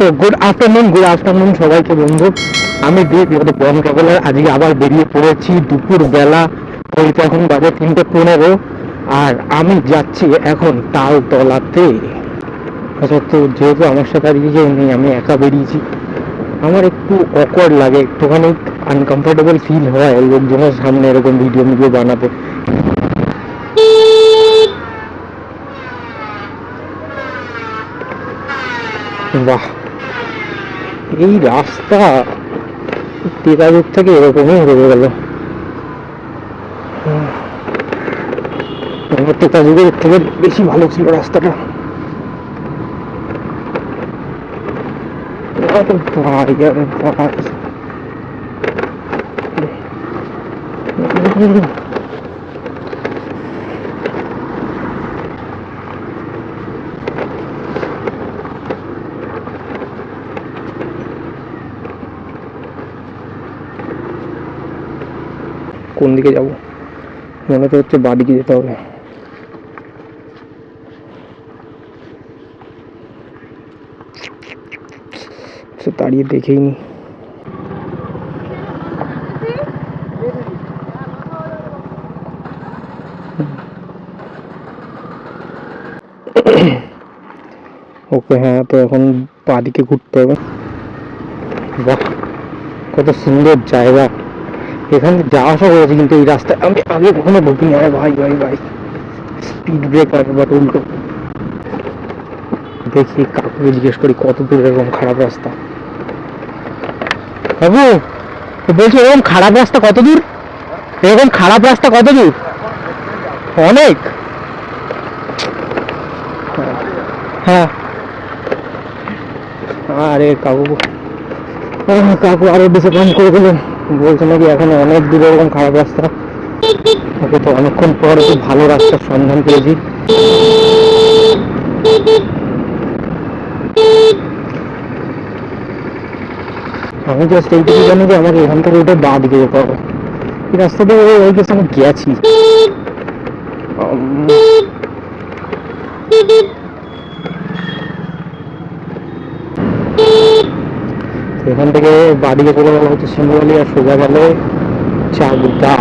তো good afternoon সবাইকে বন্ধু। আমি দীপ বন ট্রাভেলার আজকে আবার বেরিয়ে পড়েছি দুপুর বেলা। ঘড়িতে এখন বাজে 3:15 আর আমি যাচ্ছি এখন তালতলাতে। আচ্ছা, তো যেহেতু আমার সাথে আজকে কেউ নেই, আমি একা বেরিয়েছি, আমার একটু অকওয়ার্ড লাগে, একটুখানি আনকমফোর্টেবল ফিল হয় লোকজনের সামনে এরকম ভিডিও বানাতে। বাহ, এই রাস্তা টেরাজুর থেকে এরকমই হয়ে গেল। টেরাজুগের থেকে বেশি ভালো ছিল রাস্তাটা। ভাই আরে ভাই, কোন দিকে যাব? মনে তো হচ্ছে বাদিকে যেতে হবে। দাঁড়িয়ে দেখেই নি। ওকে, হ্যাঁ, তো এখন বাদিকে ঘুরতে হবে। বাহ, কত সুন্দর জায়গা। এখানে যাওয়া আসা করেছি, কিন্তু এই রাস্তায় আমি আগে কখনো ঢুকিনি। আরে ভাই ভাই ভাই, স্পিড ব্রেকার বাট উল্টো। দেখি কাকুকে জিজ্ঞেস করি কত দূর এরকম খারাপ রাস্তা। বাবু, বলছি এরকম খারাপ রাস্তা কত দূর? এরকম খারাপ রাস্তা কত দূর? অনেক। হ্যাঁ, আরে কাকু আরো ডিসঅ্যাপয়েন্ট করে দিলেন। বলছে নাকি এখন অনেক দূর এরকম খারাপ রাস্তা। ওকে, তো অনেকক্ষণ পর একটু ভালো রাস্তার সন্ধান পেয়েছি। আমি জাস্ট এইটুকু জানি যে আমাকে এখান থেকে উঠে বাঁ দিকে যেতে হবে। এই রাস্তাটা ওই গেছে, আমি গেছি। এখান থেকে বাদিকে চলে গেলে হচ্ছে সিন্ধুয়ালি, আর সোজা গেলে চাকদা।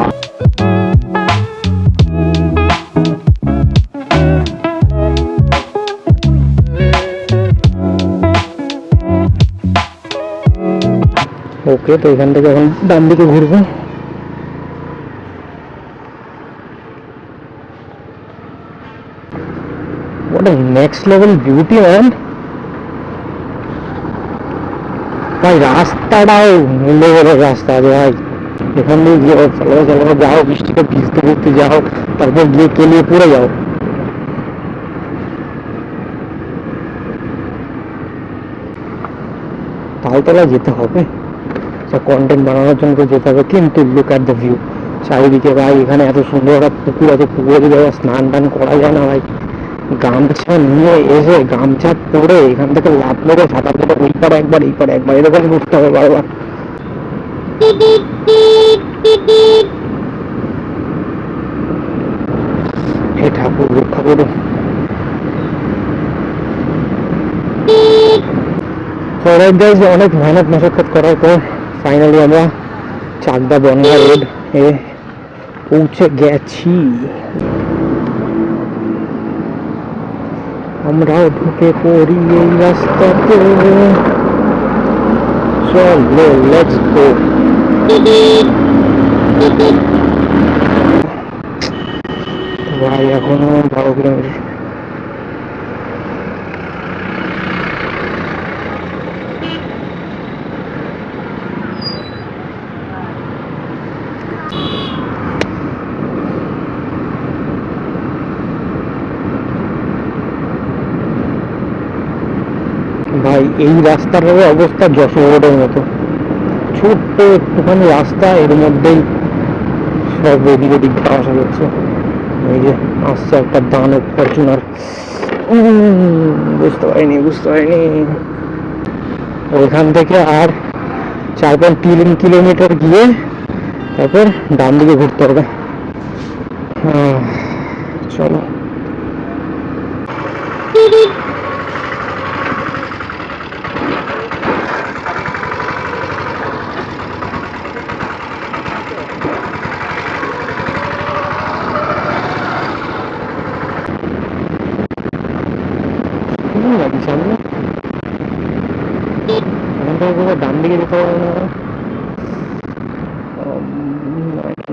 ওকে, তো এখান থেকে এখন ডান দিকে ঘুরবো। What a next level beauty, man! ভাই রাস্তাটাও লেভেলের রাস্তা আছে ভাই। এখান দিয়ে গিয়ে চলো যাও, বৃষ্টিতে ভিজতে ভিজতে যাও, তারপর গিয়ে কেলিয়ে পড়ে যাও। তালতলা যেতে হবে, কন্টেন্ট বানানোর জন্য তো যেতে হবে, কিন্তু লুক অ্যাট দ্য ভিউ চারিদিকে। ভাই এখানে এত সুন্দর একটা পুকুর আছে, পুকুরে যদি স্নান টান করা যায় না ভাই, গামছা নিয়ে এসে গামছা পরে এখান থেকে লাফ মেরে সাঁতার কেটে ওই পারে একবার এই পারে একবার এরকম ঘুরতে হবে বারবার। হে ঠাকুর, রক্ষা করুন। অনেক মেহনত মশক্কত করার পর ফাইনালি আমরা চাকদা বনগাঁ রোড এ পৌঁছে গেছি। আমরাও ঢুকে পড়ি এই রাস্তাতে। চলো লেটস গো। ভাই এখনো 12 কিলোমিটার। ভাই এই রাস্তার অবস্থা যশোর রোডের মতো, ছোট্ট একটুখানি রাস্তা, এর মধ্যেই সব এদিক ওদিক আসা যাচ্ছে। এই যে আসছে একটা দানব ফরচুনার। বুঝতে পারিনি ওইখান থেকে আর 4.3 কিলোমিটার গিয়ে তারপর ডান দিকে ঘুরতে হবে। চলো। করে ডান দিকে যেতে হবে না?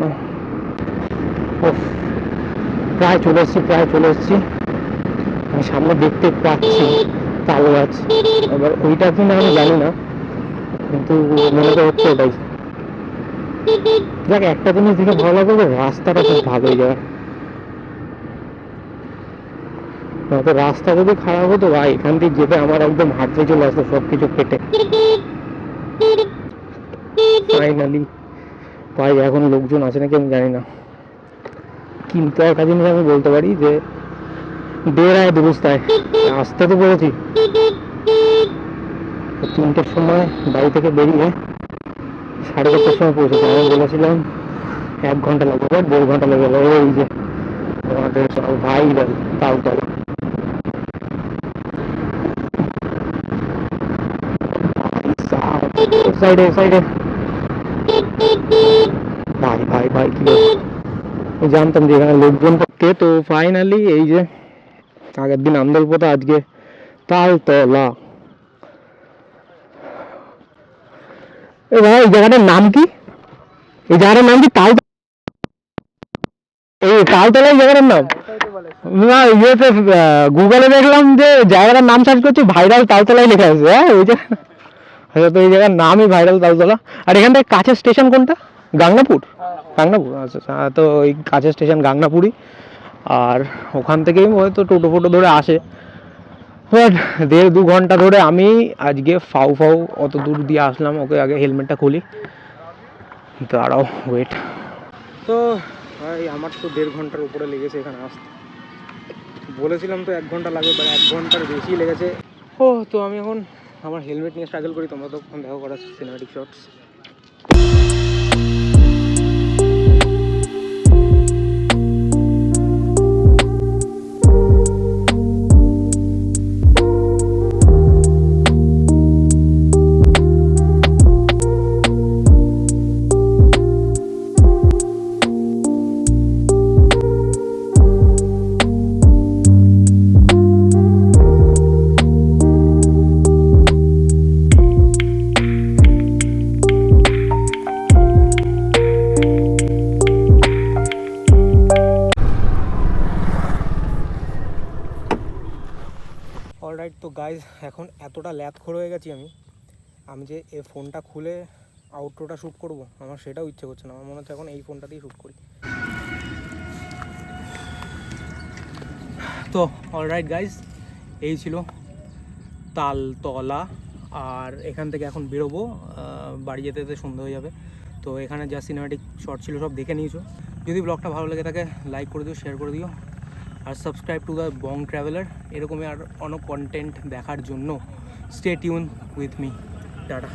না, ওফ, প্রায় চলে এসেছি। আমি সামনে দেখতে পাচ্ছি তাল গাছ, এবার ওইটা কিনা আমি জানি না, কিন্তু মনে তো হচ্ছে ওটাই। দেখ, একটা জিনিস দেখে ভালো লাগবে যে রাস্তাটা খুব ভালো হয়ে যায়। তো রাস্তা যদি খারাপ হতো ভাই, এখান থেকে যেতে আমার একদম হাঁটতে চলে আসতো সব কিছু কেটে। ফাইনালি ভাই, এখন লোকজন আছে নাকি আমি জানি না, কিন্তু একটা জিনিস আমি বলতে পারি যে দেড় আয় দুরুস্ত আয়, আসতে তো বলেছি 3টের সময় বাড়ি থেকে বেরিয়ে 4:30টার সময় পৌঁছেছি। আমি বলেছিলাম 1 ঘন্টা লাগবে, 1.5 ঘন্টা লেগে গেল। এই যে আমাদের ভাই তালতলা, সাইডে সাইডে ভাই ভাই ভাই, কি জানতাম যে এখানে লোকজন থাকতে। তো ফাইনালি এই যে আগের দিন আমদলপোতা, আজকে তালতলা। এ ভাই, এই জায়গাটার নাম কি? এই জায়গাটার নাম কি? এই তালতলা এই জায়গাটার নাম? না, ইয়েতে গুগলে দেখলাম যে জায়গাটার নাম সার্চ করছি, ভাইরাল তালতলাই লেখা আছে। হ্যাঁ, ওই যে আচ্ছা, তো এই জায়গার নামই ভাইরাল তালতলা। আর এখান থেকে কাছের স্টেশন কোনটা? গাংনাপুর? গাংনাপুর, আচ্ছা আচ্ছা। তো এই কাছের স্টেশন গাংনাপুরই, আর ওখান থেকেই হয়তো টোটো ফোটো ধরে আসে। বাট 1.5-2 ঘন্টা ধরে আমি আজকে ফাউ অত দূর দিয়ে আসলাম। ওকে আগে হেলমেটটা খুলি, দাঁড়াও, ওয়েট। তো ভাই, আমার তো 1.5 ঘন্টার উপরে লেগেছে এখানে আসতে। বলেছিলাম তো 1 ঘন্টা লাগবে, বাট 1 ঘন্টার বেশি লেগেছে। ও, তো আমি এখন আমার হেলমেট নিয়ে স্ট্রাগল করি, তোমরা তো দেখো করা সিনেম্যাটিক শটস। অলরাইট, তো গাইজ, এখন এতটা ল্যাথখোর হয়ে গেছি আমি যে এই ফোনটা খুলে আউটরোটা শ্যুট করব, আমার সেটাও ইচ্ছে করছে না। আমার মনে হচ্ছে এখন এই ফোনটা দিয়ে শ্যুট করি। তো অলরাইট গাইজ, এই ছিল তালতলা। আর এখান থেকে এখন বেরোবো, বাড়ি যেতে যেতে সন্ধ্যা হয়ে যাবে। তো এখানে যা সিনেম্যাটিক শট ছিল সব দেখে নিয়েছো। যদি ব্লগটা ভালো লেগে থাকে লাইক করে দিও, শেয়ার করে দিও, আর subscribe to the Bong Traveller. এরকমই আর অনেক কন্টেন্ট দেখার জন্য stay tune with me. Tata.